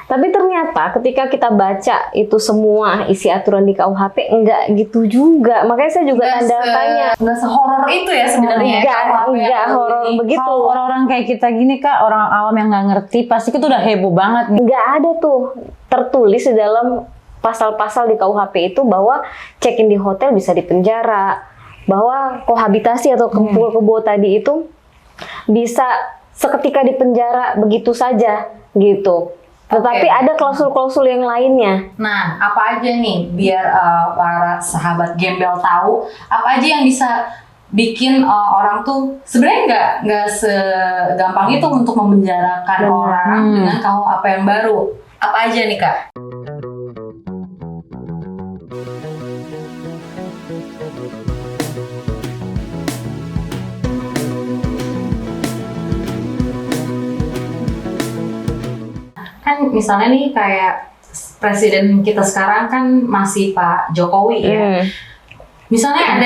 Tapi ternyata ketika kita baca itu semua isi aturan di KUHP enggak gitu juga. Makanya saya juga tanda tanya. Enggak sehoror itu ya sebenarnya. Enggak horor begitu. Kalau orang-orang kayak kita gini Kak, orang awam yang nggak ngerti, pasti itu udah heboh banget nih. Enggak ada tuh tertulis di dalam pasal-pasal di KUHP itu bahwa check-in di hotel bisa dipenjara, bahwa kohabitasi atau kumpul kebo tadi itu bisa seketika dipenjara begitu saja gitu. Tetapi ada klausul-klausul yang lainnya. Nah, apa aja nih biar para sahabat gembel tahu apa aja yang bisa bikin orang tuh sebenarnya nggak segampang itu untuk memenjarakan orang dengan KUHP yang baru. Apa aja nih Kak? Kan misalnya nih kayak presiden kita sekarang kan masih Pak Jokowi ya. Misalnya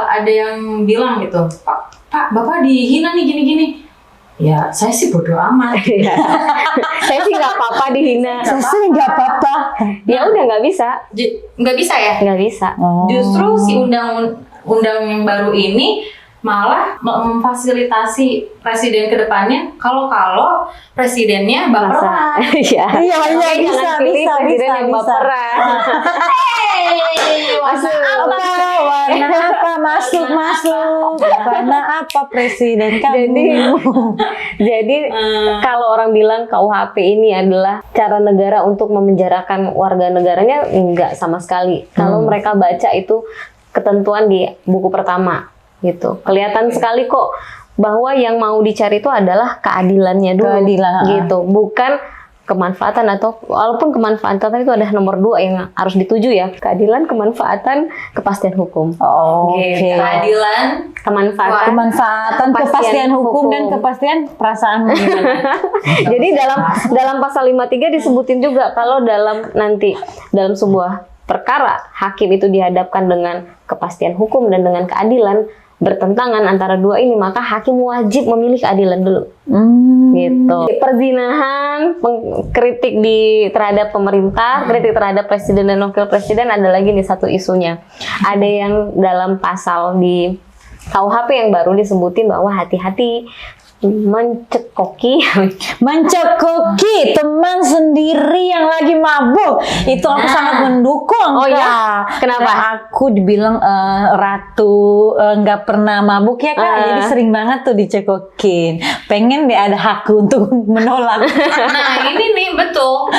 ada yang bilang gitu, Pak Bapak dihina nih gini-gini. Ya saya sih bodo amat. Saya sih nggak apa-apa dihina. Saya sih nggak apa-apa. Ya udah nggak bisa. Nggak bisa ya? Nggak bisa. Justru si undang yang baru ini malah memfasilitasi presiden ke depannya kalau presidennya baperan. Iya. Bisa. Warna apa masuk. Warna apa presiden kamu? Jadi kalau orang bilang KUHP ini adalah cara negara untuk memenjarakan warga negaranya, enggak sama sekali. Kalau mereka baca itu ketentuan di buku pertama gitu, kelihatan sekali kok bahwa yang mau dicari itu adalah keadilannya dulu, gitu, bukan kemanfaatan. Atau walaupun kemanfaatan itu ada nomor 2 yang harus dituju ya, keadilan, kemanfaatan, kepastian hukum. Keadilan, kemanfaatan, kepastian hukum dan kepastian perasaan. Jadi dalam pasal 53 disebutin juga kalau dalam sebuah perkara hakim itu dihadapkan dengan kepastian hukum dan dengan keadilan, bertentangan antara dua ini, maka hakim wajib memilih keadilan dulu. Gitu. Perzinahan, kritik terhadap pemerintah, kritik terhadap presiden dan wakil presiden, ada lagi nih satu isunya. Ada yang dalam pasal di KUHP yang baru disebutin bahwa hati-hati mencekoki teman sendiri yang lagi mabuk. Itu aku sangat mendukung. Ya? Kenapa? Aku dibilang ratu nggak pernah mabuk ya Kak. Jadi sering banget tuh dicekokin. Pengen deh ada hakku untuk menolak. Nah ini nih betul.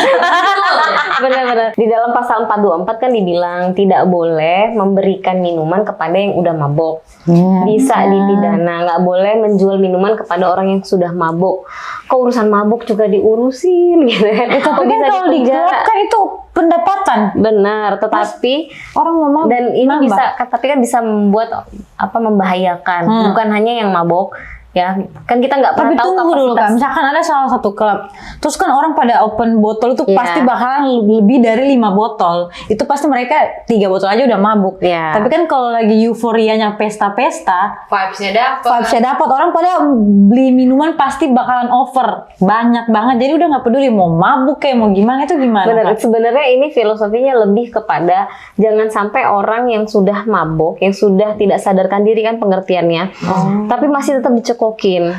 Benar-benar. Di dalam pasal 424 kan dibilang tidak boleh memberikan minuman kepada yang udah mabuk. Bisa dipidana. Nggak boleh menjual minuman kepada orang yang sudah mabuk. Kok urusan mabuk juga diurusin gitu ya. Tapi kan kalau digarap kan itu pendapatan. Benar, tetapi orang mau mabuk dan ini tapi kan bisa membuat membahayakan. Bukan hanya yang mabuk. Ya, kan kita nggak pernah tahu kapasitas. Dulu kan, misalkan ada salah satu klub, terus kan orang pada open botol itu pasti bakalan lebih dari 5 botol. Itu pasti mereka 3 botol aja udah mabuk. Tapi kan kalau lagi euforianya pesta-pesta, vibes-nya dapat, orang pada beli minuman pasti bakalan over banyak banget. Jadi udah nggak peduli mau mabuk kayak mau gimana, itu gimana? Benar. Sebenarnya ini filosofinya lebih kepada jangan sampai orang yang sudah mabuk, yang sudah tidak sadarkan diri kan pengertiannya, tapi masih tetap dicekokin.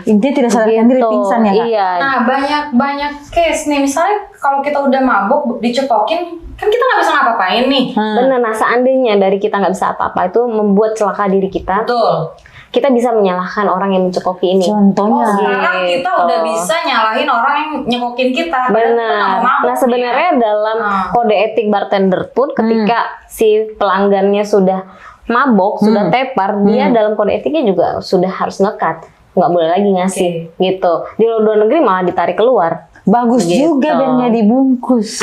Dia tidak sadarkan diri, pingsan ya Kak? Iya. Nah banyak case nih, misalnya kalau kita udah mabuk dicekokin, kan kita nggak bisa ngapa-ngapain nih. Benar. Nah seandainya dari kita nggak bisa apa-apa itu membuat celaka diri kita. Betul. Kita bisa menyalahkan orang yang mencekoki ini. Contohnya. Sekarang kita udah bisa nyalahin orang yang nyekokin kita. Benar. Nah sebenarnya dalam kode etik bartender pun ketika si pelanggannya sudah mabok, sudah tepar, dia dalam kode etiknya juga sudah harus ngekat. Nggak boleh lagi ngasih gitu. Di luar negeri malah ditarik keluar. Bagus juga dan nggak dibungkus.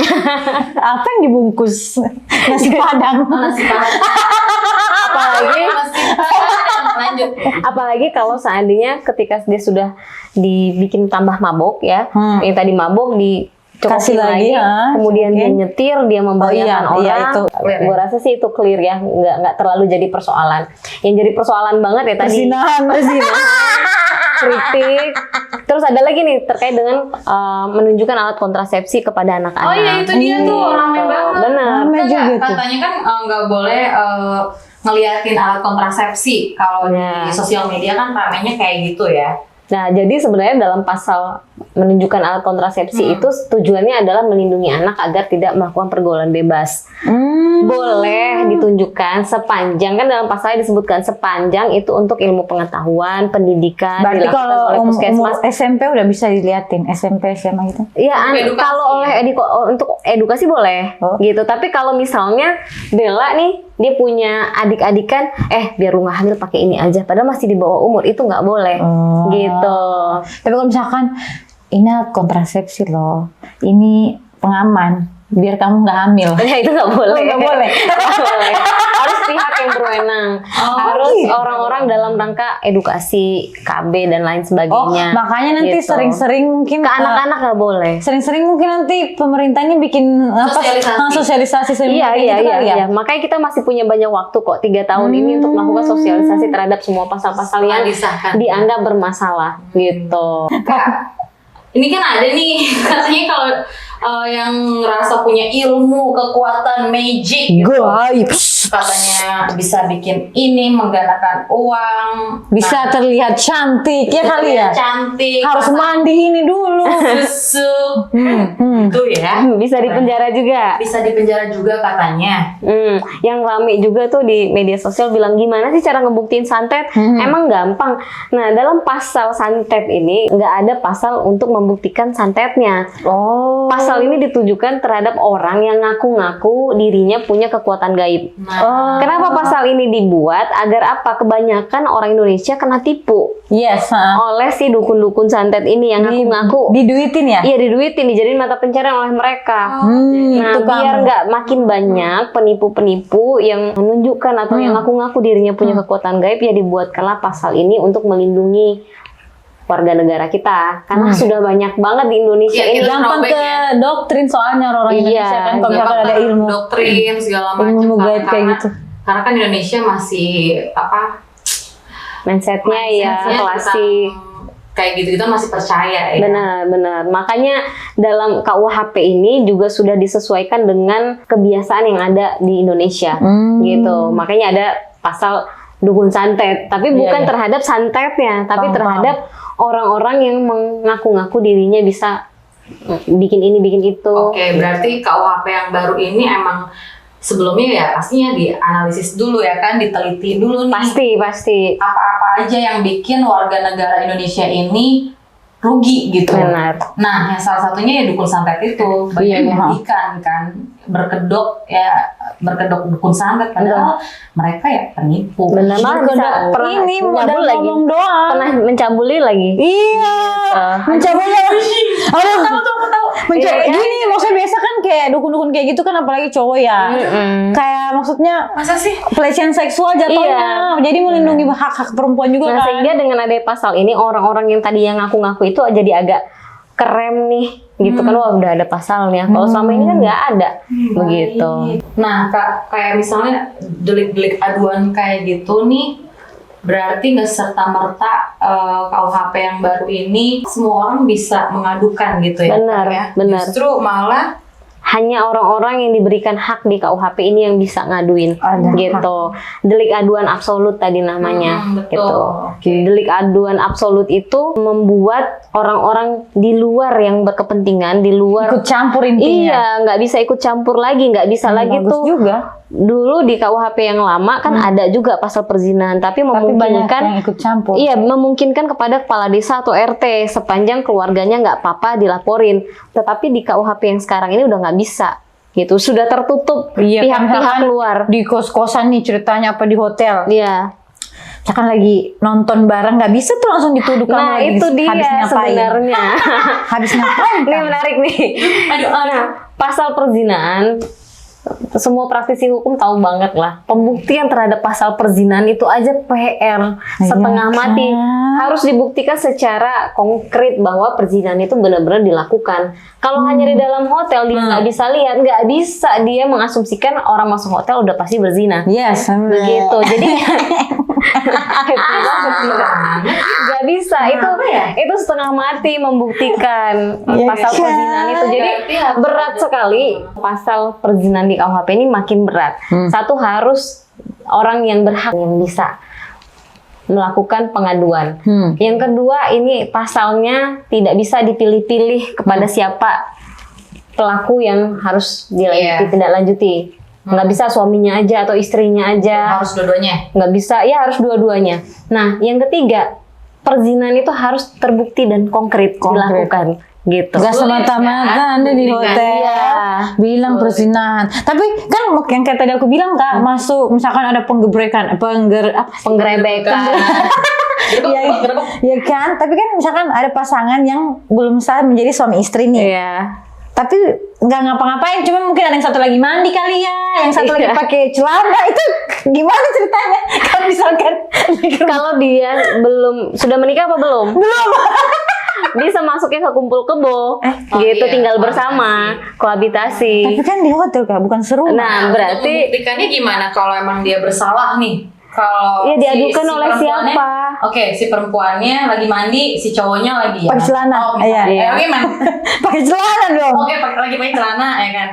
Apa yang dibungkus? Nasi padang. Apalagi kalau seandainya ketika dia sudah dibikin tambah mabok ya, yang tadi mabok dicekokin lagi, kemudian dia nyetir, dia membahayakan orang. Itu. Gue rasa sih itu clear ya, nggak terlalu jadi persoalan. Yang jadi persoalan banget ya tadi. Perzinahan. kritik. Terus ada lagi nih terkait dengan menunjukkan alat kontrasepsi kepada anak-anak. Oh iya itu dia tuh rame banget. Benar. Rame Kan juga tuh. katanya kan nggak boleh ngeliatin alat kontrasepsi. Kalau Ya. di sosial media kan ramenya kayak gitu ya. Nah, jadi sebenarnya dalam pasal menunjukkan alat kontrasepsi itu tujuannya adalah melindungi anak agar tidak melakukan pergaulan bebas. Boleh ditunjukkan sepanjang, kan dalam pasalnya disebutkan sepanjang itu untuk ilmu pengetahuan, pendidikan, Berarti dilakukan kalau oleh umur puskesmas. SMP udah bisa diliatin, SMP, SMA gitu. Iya, Edukasi, kalau oleh untuk edukasi boleh Oh. gitu. Tapi kalau misalnya Bella nih dia punya adik-adik kan, biar lu nggak hamil pakai ini aja, padahal masih di bawah umur, itu nggak boleh Oh. gitu. Tapi kalau misalkan ini alat kontrasepsi loh, ini pengaman, biar kamu nggak hamil. Ya itu nggak boleh. Nggak boleh. Nggak boleh. Harus pihak yang berwenang. Harus gitu. orang-orang dalam rangka edukasi, KB dan lain Oh, sebagainya. makanya nanti Gitu. sering-sering mungkin Ke anak-anak nggak boleh. sering-sering mungkin nanti pemerintah ini bikin sosialisasi Iya, kayak iya, gitu iya, kali ya. iya. Makanya kita masih punya banyak waktu kok 3 tahun ini untuk melakukan sosialisasi terhadap semua pasal-pasal yang Disahkan. dianggap bermasalah gitu. Kak, ini kan ada nih katanya kalau yang ngerasa punya ilmu, kekuatan magic gitu. Gaib. Katanya bisa bikin ini, menggandakan uang, Bisa terlihat cantik ya kali ya. cantik, Harus mandi ini dulu. susu, itu ya. Bisa dipenjara juga. Bisa dipenjara juga katanya. Yang rame juga tuh di media sosial bilang gimana sih cara ngebuktiin santet? Emang gampang. Nah, dalam pasal santet ini nggak ada pasal untuk membuktikan santetnya. Oh. Pasal ini ditujukan terhadap orang yang ngaku-ngaku dirinya punya kekuatan gaib. Nah, Kenapa pasal ini dibuat? Agar apa? Kebanyakan orang Indonesia kena tipu Yes. oleh si dukun-dukun santet ini yang ngaku-ngaku. Diduitin ya. Iya, diduitin, dijadiin mata pencarian oleh mereka. Nah, itu biar kamu. nggak makin banyak penipu-penipu yang menunjukkan atau yang ngaku-ngaku dirinya punya kekuatan gaib, ya dibuatkanlah pasal ini untuk melindungi warga negara kita. Karena sudah banyak banget di Indonesia Iya, ini. kita Gampang throwback ke ya. doktrin soalnya orang Iya, Indonesia kan kalau misalkan ada ilmu. doktrin segala macam. Ilmu gaib kayak Karena- gitu. Karena kan Indonesia masih Mindsetnya ya mindsetnya klasik. tentang kayak gitu kita masih percaya ya. Benar-benar. Makanya dalam KUHP ini juga sudah disesuaikan dengan kebiasaan yang ada di Indonesia. Gitu. Makanya ada pasal dukun santet, tapi bukan iya. terhadap santetnya, tapi Paham, terhadap orang-orang yang mengaku-ngaku dirinya bisa bikin ini, bikin itu. Oke, berarti KUHP yang baru ini emang sebelumnya ya pastinya dianalisis dulu ya kan, diteliti dulu nih. Pasti. Apa-apa aja yang bikin warga negara Indonesia ini rugi gitu. Benar. Nah, yang salah satunya ya dukun santet itu banyak Iya. merugikan kan, berkedok dukun santet padahal mereka ya penipu. Benar. Malah bisa pernah Ini modal mencabuli lagi. ngomong doang. Pernah mencabuli lagi. Iya. Mencabuli. Aduh, Aku tahu. Iya, Gini, maksudnya biasa kan kayak dukun-dukun kayak gitu kan apalagi cowok ya. Kayak maksudnya Masa sih? pelecehan seksual jatuhnya. Jadi melindungi hak-hak perempuan juga Nah, kan. sehingga dengan ada pasal ini orang-orang yang tadi yang ngaku-ngaku itu jadi agak kerem nih gitu kan, wah udah ada pasalnya. Kalau selama ini kan nggak ada begitu. Nah, Kak, kayak misalnya delik-delik aduan kayak gitu nih, berarti nggak serta-merta KUHP yang baru ini semua orang bisa mengadukan gitu ya? Benar, Kak, ya? benar. Justru malah Hanya orang-orang yang diberikan hak di KUHP ini yang bisa ngaduin Ada gitu. Delik aduan absolut tadi namanya betul. gitu. Oke. Delik aduan absolut itu membuat orang-orang di luar yang berkepentingan, di luar ikut campur intinya. Iya, nggak bisa ikut campur lagi, nggak bisa lagi Bagus tuh. juga. Dulu di KUHP yang lama kan ada juga pasal perzinahan, tapi Tapi banyak memungkinkan yang ikut campur. iya, memungkinkan kepada kepala desa atau RT sepanjang keluarganya nggak apa-apa dilaporin. Tetapi di KUHP yang sekarang ini udah nggak bisa, gitu. Sudah tertutup Iya, pihak-pihak misalkan luar. Di kos-kosan nih ceritanya apa di hotel. Iya. Misalkan lagi nonton bareng nggak bisa tuh langsung dituduh kamu Nah lagi itu dia habis ngapain. sebenarnya. Habis ngapain? Ini Kak? menarik nih. aduh. Nah, pasal perzinahan, semua praktisi hukum tahu banget lah. Pembuktian terhadap pasal perzinahan itu aja PR setengah Iya mati. kan? Harus dibuktikan secara konkret bahwa perzinahan itu benar-benar dilakukan. Kalau hanya di dalam hotel dia nggak bisa lihat, nggak bisa dia mengasumsikan orang masuk hotel udah pasti berzina. Yes. Begitu. Jadi Gak bisa, itu setengah mati membuktikan pasal perzinahan itu. Jadi berat sekali pasal perzinahan di KUHP ini, makin berat. Satu, harus orang yang berhak yang bisa melakukan pengaduan. Yang kedua, ini pasalnya tidak bisa dipilih-pilih kepada siapa pelaku yang harus ditindaklanjuti. Nggak bisa suaminya aja atau istrinya aja. Harus dua-duanya. Nggak bisa, ya harus dua-duanya. Nah, yang ketiga, perzinahan itu harus terbukti dan konkret. Dilakukan. Gitu. Gak semata-mata Anda di hotel bilang perzinahan. Tapi kan yang kayak tadi aku bilang Kak, masuk misalkan ada penggerebekan. Iya kan? Tapi kan misalkan ada pasangan yang belum sah menjadi suami istri nih. Iya. Tapi nggak ngapa-ngapain, cuma mungkin ada yang satu lagi mandi kali ya, yang satu lagi pakai celana, itu gimana ceritanya? Kalau misalkan kalau dia sudah menikah apa belum? Belum. Bisa masuknya ke kumpul kebo, tinggal bersama, kohabitasi. Tapi kan di hotel Kak, bukan seru. Nah, berarti membuktikannya gimana kalau emang dia bersalah nih? Kalau diadukan oleh siapa? Oke, si perempuannya lagi mandi, si cowoknya lagi pakai celana. Pakai celana dong. Oke, lagi pakai celana ya kan.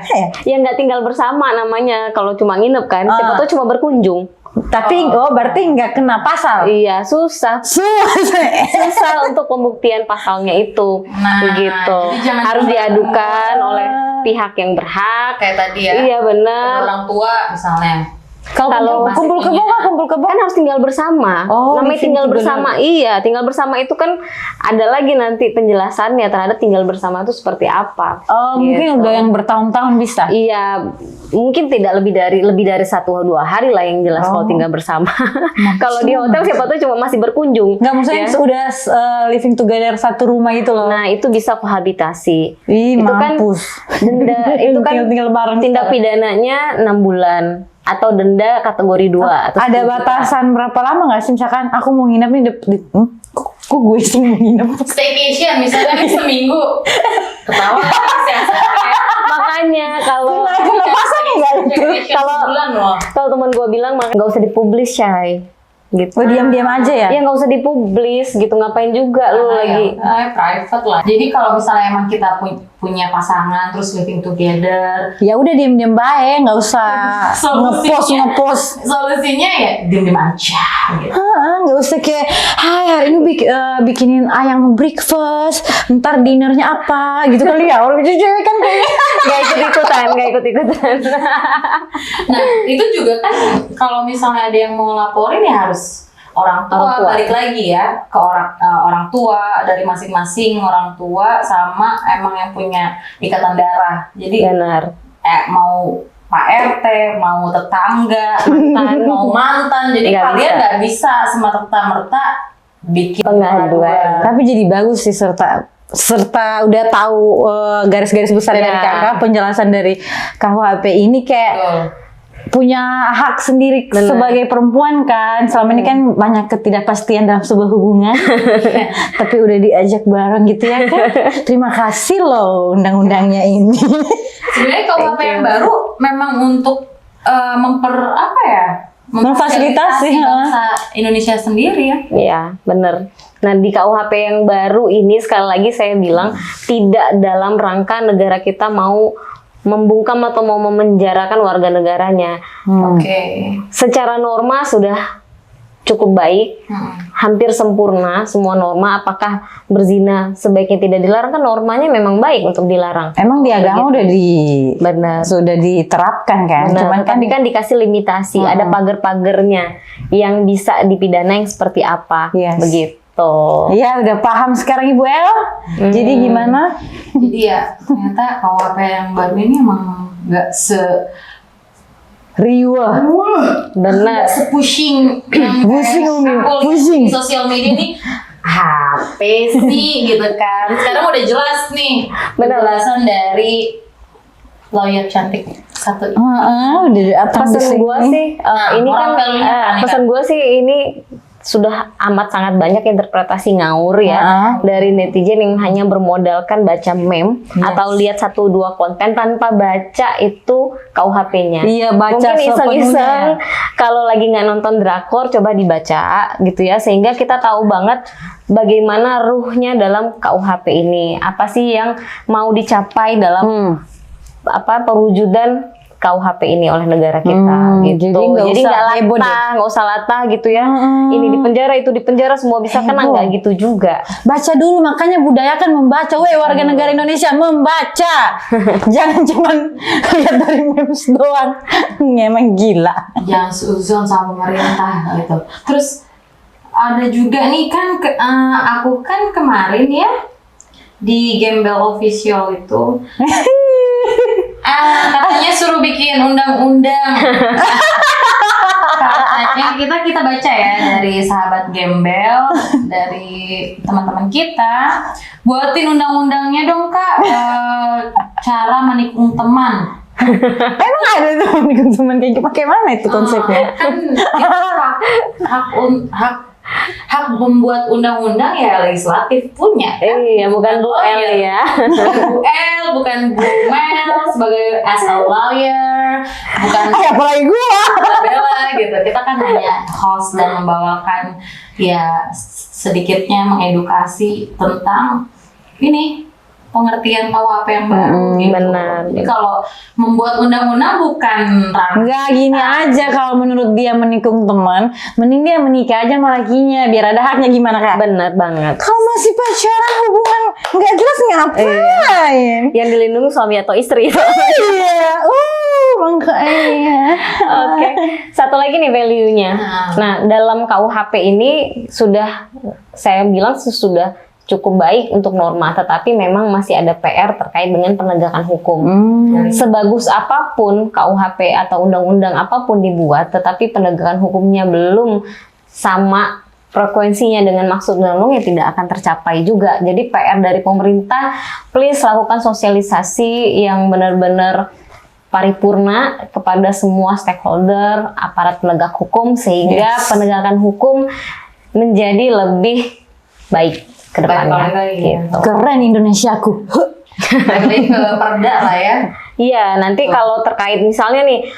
Ya nggak tinggal bersama namanya, kalau cuma nginep kan. Siapa tahu cuma berkunjung. Tapi berarti nggak kena pasal. Iya, susah untuk pembuktian pasalnya itu. Begitu. Harus diadukan oleh pihak yang berhak. Kayak tadi ya. Iya, benar. Orang tua misalnya. Kalau kumpul kebo kan harus tinggal bersama. Namanya tinggal bersama. Iya, tinggal bersama itu kan ada lagi nanti penjelasannya terhadap tinggal bersama itu seperti apa. Mungkin udah yang bertahun-tahun bisa. Iya, mungkin tidak lebih dari 1-2 hari lah yang jelas kalau tinggal bersama. Kalau di hotel siapa tahu cuma masih berkunjung. Nggak, maksudnya udah living together satu rumah itu loh. Nah, itu bisa kohabitasi. Itu mampus. Denda itu kan tinggal bareng. Tindak pidananya 6 bulan. Atau denda kategori 2 atau ada batasan berapa lama nggak sih, misalkan aku mau nginep nih kok gue sih mau nginep staycation misalnya nih seminggu ketawa makanya kalau teman gue bilang nggak usah dipublish Shay gitu. Diam-diam aja ya? Iya, nggak usah dipublis gitu, ngapain juga lu lagi private lah. Jadi kalau misalnya emang kita punya pasangan terus living together, ya udah diam-diam baik, nggak usah ngepost. Solusinya ya diam-diam aja gitu. Nggak usah kayak, hai hari ini bikinin ayam breakfast, ntar dinernya apa gitu kali ya. Orang cewek kan kayak nggak ikut-ikutan. Nah, itu juga kan kalau misalnya ada yang mau laporin ya harus orang tua. Balik lagi ya ke orang tua, dari masing-masing orang tua sama emang yang punya ikatan darah. Jadi benar. Mau Pak RT, mau tetangga, mau mantan. Jadi kalian nggak bisa semata-merta bikin pengaduan. Tapi jadi bagus sih serta udah tahu garis-garis besar dari kakak, penjelasan dari KUHP ini kayak punya hak sendiri sebagai perempuan kan. Selama ini kan banyak ketidakpastian dalam sebuah hubungan. Tapi udah diajak bareng gitu ya kan. Terima kasih loh undang-undangnya ini. Sebenarnya KUHP yang baru memang untuk memfasilitasi bangsa Indonesia sendiri ya. Iya, benar. Nah, di KUHP yang baru ini sekali lagi saya bilang tidak dalam rangka negara kita mau membungkam atau mau memenjarakan warga negaranya. Secara norma sudah cukup baik, hampir sempurna semua norma. Apakah berzina sebaiknya tidak dilarang? Kan normanya memang baik untuk dilarang. Emang di agama udah sudah diterapkan kan? Cuman tapi kan dikasih limitasi, ada pagar-pagarnya yang bisa dipidana yang seperti apa, begitu. Iya, udah paham sekarang Ibu El. Jadi gimana? Jadi ya ternyata KUHP yang baru ini emang nggak riuh, benar, sepushing yang pusing di sosial media nih. HP sih gitu kan. Sekarang udah jelas nih penjelasan dari lawyer cantik satu ini. Udah pesan gue sih ini kan pesan gue sih ini sudah amat sangat banyak interpretasi ngawur ya dari netizen yang hanya bermodalkan baca meme atau lihat 1-2 konten tanpa baca itu KUHP-nya. Iya, baca mungkin iseng-iseng sepenuhnya. kalau lagi nggak nonton drakor coba dibaca gitu ya, sehingga kita tahu banget bagaimana ruhnya dalam KUHP ini, apa sih yang mau dicapai dalam perwujudan KUHP ini oleh negara kita gitu. Jadi nggak latah, nggak usah latah gitu ya. Ini di penjara, itu di penjara, semua bisa kena, nggak gitu juga. Baca dulu, makanya budayakan membaca. Weh, warga negara Indonesia membaca. Jangan cuman lihat dari memes doang. Emang gila. Jangan suzon sama pemerintah gitu. Terus ada juga nih kan aku kan kemarin ya di Gembel Official itu katanya suruh bikin undang-undang. Katanya kita baca ya dari sahabat Gembel, dari teman-teman kita, buatin undang-undangnya dong Kak, cara menikung teman. Emang ada tuh menikung teman kayak pakai mana itu konsepnya? Kan itu hak membuat undang-undang ya legislatif punya kan? Iya, bukan Bu El ya. Bukan Bu El, bukan Bu Mel sebagai as a lawyer, bukan apalagi gua Bella gitu. Kita kan hanya host dan membawakan ya sedikitnya mengedukasi tentang ini pengertian KUHP yang baru gitu. Benar. Jadi kalau membuat undang-undang bukan enggak gini aja, kalau menurut dia menikung teman, mending dia menikah aja sama lakinya biar ada haknya. Gimana Kak? Benar banget. Kalau masih pacaran hubungan nggak jelas ngapain? Yang dilindungi suami atau istri. Iya, makanya. Oke. Satu lagi nih value-nya. Nah, dalam KUHP ini sudah saya bilang sudah cukup baik untuk norma, tetapi memang masih ada PR terkait dengan penegakan hukum. Sebagus apapun KUHP atau undang-undang apapun dibuat, tetapi penegakan hukumnya belum sama frekuensinya dengan maksud undang-undang, ya tidak akan tercapai juga. Jadi PR dari pemerintah, please lakukan sosialisasi yang benar-benar paripurna kepada semua stakeholder, aparat penegak hukum, sehingga penegakan hukum menjadi lebih baik ke depannya gitu. Keren Indonesiaku. lebih ke perda lah ya. Iya, nanti kalau terkait misalnya nih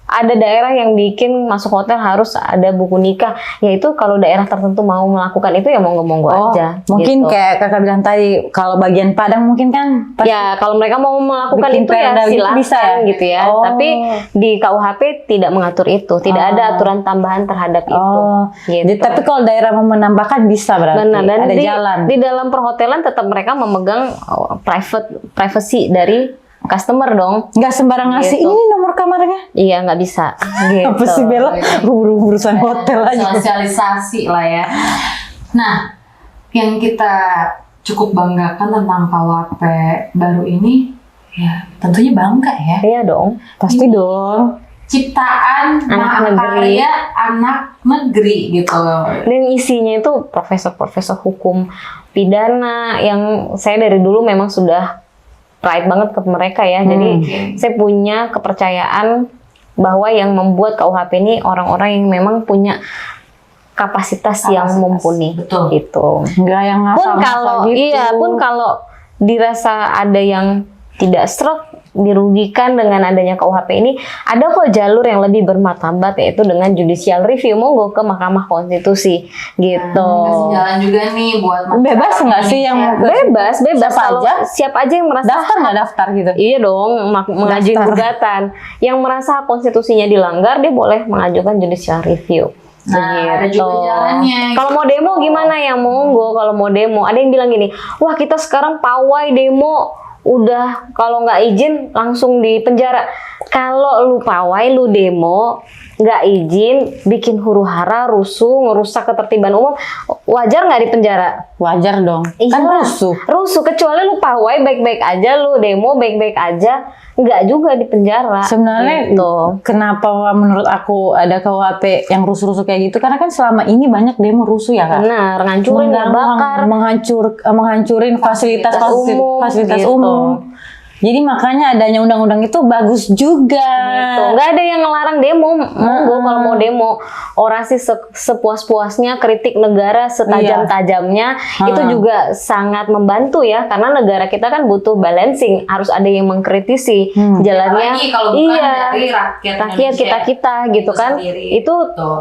ada daerah yang bikin masuk hotel harus ada buku nikah, yaitu kalau daerah tertentu mau melakukan itu ya monggo-monggo aja. Mungkin gitu. kayak kakak bilang tadi, kalau bagian Padang mungkin kan ya kalau mereka mau melakukan bikin itu ya perda gitu silakan bisa ya? gitu ya. Tapi di KUHP tidak mengatur itu, tidak ada aturan tambahan terhadap itu. Gitu. Jadi, tapi kalau daerah mau menambahkan bisa berarti. Benar, dan ada jalan. Di dalam perhotelan tetap mereka memegang privacy dari customer dong. Nggak sembarang ngasih Gitu. ini nomor kamarnya. Iya, nggak bisa. Gitu. Apa sih Bella? Urusan hotel aja. Sosialisasi lah ya. Nah, yang kita cukup banggakan tentang KUHP baru ini, ya tentunya bangga ya. Iya dong. Pasti dong. Ciptaan Anak negeri. karya anak negeri gitu. Dan isinya itu profesor-profesor hukum pidana yang saya dari dulu memang sudah pride banget ke mereka ya. Jadi saya punya kepercayaan bahwa yang membuat KUHP ini orang-orang yang memang punya kapasitas yang mumpuni. Betul. Gitu. Nggak yang ngasal-ngasal gitu. Pun kalau dirasa ada yang tidak stroke, dirugikan dengan adanya KUHP ini, ada kok jalur yang lebih bermartabat, yaitu dengan judicial review, monggo ke Mahkamah Konstitusi gitu. Kasih jalan juga nih buat Bebas nggak sih yang mau ke- Bebas Siapa kalau aja? siapa aja yang merasa Daftar nggak daftar gitu? Iya dong, mengajukan Daftar. gugatan. Yang merasa konstitusinya dilanggar, dia boleh mengajukan judicial review. Nah, ada Begitu. juga jalannya. Kalau mau demo gimana ya, monggo. Kalau mau demo, ada yang bilang gini, wah kita sekarang pawai demo, udah kalau nggak izin langsung di penjara. Kalau lu pawai, lu demo, nggak izin, bikin huru-hara, rusuh, ngerusak ketertiban umum, wajar nggak di penjara? Wajar dong. Kan Iyalah, rusuh. rusuh, kecuali lu pawai baik-baik aja, lu demo baik-baik aja, nggak juga di penjara. Sebenarnya gitu. kenapa menurut aku ada KUHP yang rusuh-rusuh kayak gitu? Karena kan selama ini banyak demo rusuh ya kan? Benar, ngancurin, ngebakar, menghancurin fasilitas umum, fasilitas gitu. umum. Jadi makanya adanya undang-undang itu bagus juga. Gitu. Nggak ada yang ngelarang demo, monggo kalau mau demo, orasi sepuas-puasnya, kritik negara setajam-tajamnya, itu juga sangat membantu ya, karena negara kita kan butuh balancing, harus ada yang mengkritisi jalannya. Apalagi kalau bukan dari rakyat kita gitu kan, sendiri.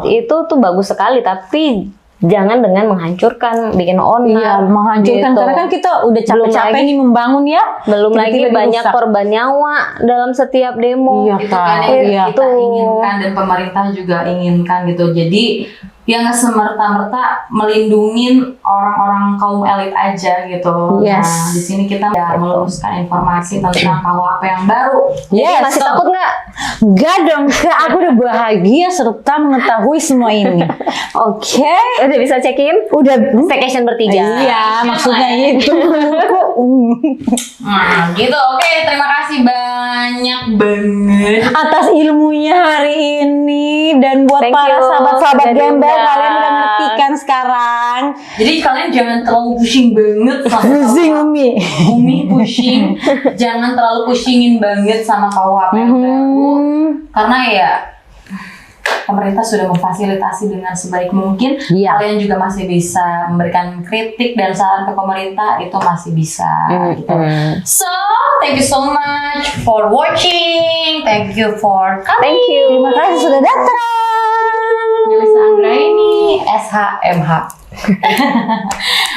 itu tuh bagus sekali, tapi jangan dengan menghancurkan, bikin onar. Iya, menghancurkan gitu. karena kan kita udah capek-capek nih membangun ya. Belum lagi tiba-tiba banyak dirusak. korban nyawa dalam setiap demo. Iya, Itu kan yang Itu. kita inginkan dan pemerintah juga inginkan gitu. Jadi yang nggak semerta-merta melindungin orang-orang kaum elit aja gitu. Yes. Nah, di sini kita ya meluruskan informasi tentang KUHP yang baru. Yes, Masih takut nggak? Enggak dong, Kak. Aku udah bahagia serta mengetahui semua ini. Oke. Udah bisa check-in? Udah. Staycation bertiga. Iya, maksudnya itu. Kok, Nah, gitu. Oke, terima kasih banyak banget. atas ilmunya hari ini dan buat Thank para you, sahabat-sahabat sudah gembel, diundang. kalian udah ngerti kan sekarang. Jadi kalian jangan terlalu pusing banget sama Pusing Umi. Umi pusing. Jangan terlalu pusingin banget sama KUHP yang baru. Karena ya pemerintah sudah memfasilitasi dengan sebaik mungkin. Iya. Kalian juga masih bisa memberikan kritik dan saran ke pemerintah, itu masih bisa. Gitu. So, thank you so much for watching. Thank you for coming. Thank you. Terima kasih sudah datang. Melissa Anggraini, SHMH.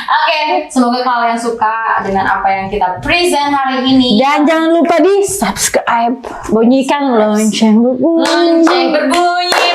Oke, semoga kalian suka dengan apa yang kita present hari ini. Dan jangan lupa di subscribe, bunyikan lonceng berbunyi. Lonceng berbunyi.